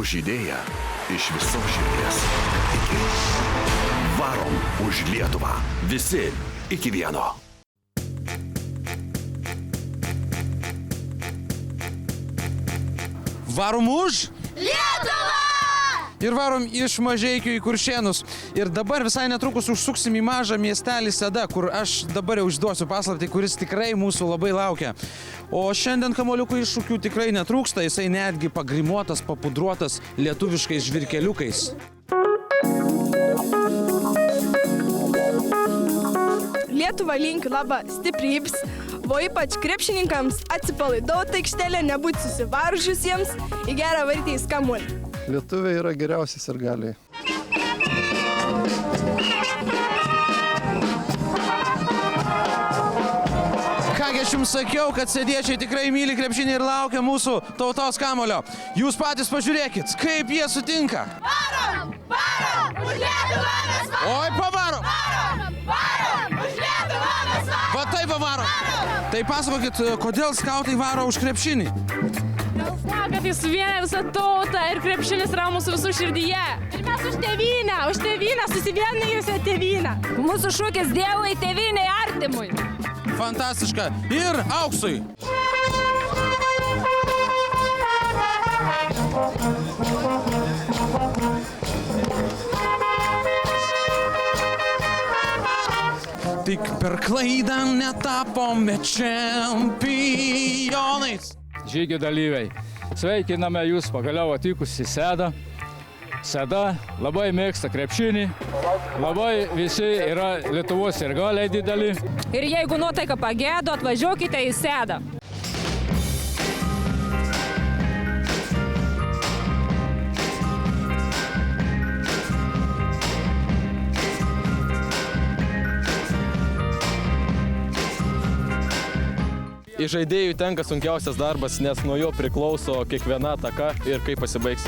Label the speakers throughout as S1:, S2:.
S1: Už idėją iš visos širdies. Varom už Lietuvą. Visi iki vieno.
S2: Varom už
S3: Lietuvą!
S2: ir varom iš Mažeikių į Kuršėnus. Ir dabar visai netrukus užsuksim į mažą miestelį Seda, kur aš dabar jau išduosiu paslaptį, kuris tikrai mūsų labai laukia. O šiandien kamuoliukų iššūkių tikrai netrūksta, jisai netgi pagrimuotas, papudruotas lietuviškais žvirkeliukais.
S4: Lietuva linkiu labai stiprybės, o ypač krepšininkams atsipalaiduoti aikštelę, nebūti susivaržusiems, į gerą varyti į kamuolį.
S5: Lietuviai yra geriausi sirgaliai.
S2: Kągi aš jums sakiau, kad sediečiai tikrai myli krepšinį ir laukia mūsų tautos kamulio. Jūs patys pažiūrėkit, kaip jie sutinka.
S3: Varom! Varom! Už Lietuvą mes varom!
S2: Oi, pavarom!
S3: Varom! Varom! Už Lietuvą mes varom!
S2: Va taip pavarom! Tai pasakokit, kodėl skautai varo už krepšinį?
S6: Dėl to, kad jis vienė visą tautą ir krepšinis yra mūsų visų širdyje. Ir mes už tėvynę, susivienijusią tėvynę. Mūsų šūkis Dievui, tėvynei, artimui.
S2: Fantastiška. Ir auksui. Tik per klaidą netapome čempionais.
S7: Žygio dalyviai, sveikiname jūs pagaliau atvykus į Sedą. Seda labai mėgsta krepšinį, labai visi yra Lietuvos sirgaliai dideli.
S6: Ir jeigu nuotaika pagėdo, atvažiuokite į Sedą.
S8: Iš žaidėjų tenka sunkiausias darbas, nes nuo jo priklauso kiekviena ataka ir kaip pasibaigs.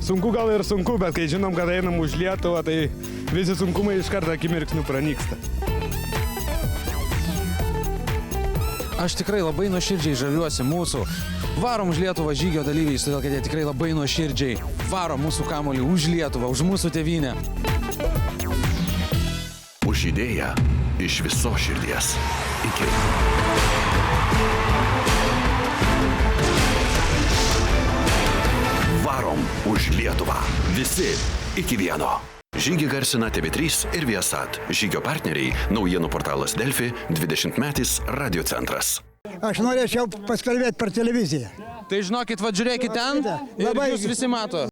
S9: Sunku gal ir sunku, bet kai žinom, kad einam už Lietuvą, tai visi sunkumai iš karto akimirksniu pranyksta.
S2: Aš tikrai labai nuoširdžiai žaviuosi mūsų Varom už Lietuvą žygio dalyviais, todėl kad jie tikrai labai nuoširdžiai varo mūsų kamuolį už Lietuvą, už mūsų tėvynę.
S1: Už idėją iš visos širdies. Iki. Varom už Lietuvą. Visi iki vieno. Žygį garsina TV3 ir Viasat. Žygio partneriai – naujienų portalas Delfi, 20-metis Radio centras.
S10: Aš norėčiau paskalbėti per televiziją.
S2: Tai žinokit, va žiūrėkit ten ir jūs visi mato.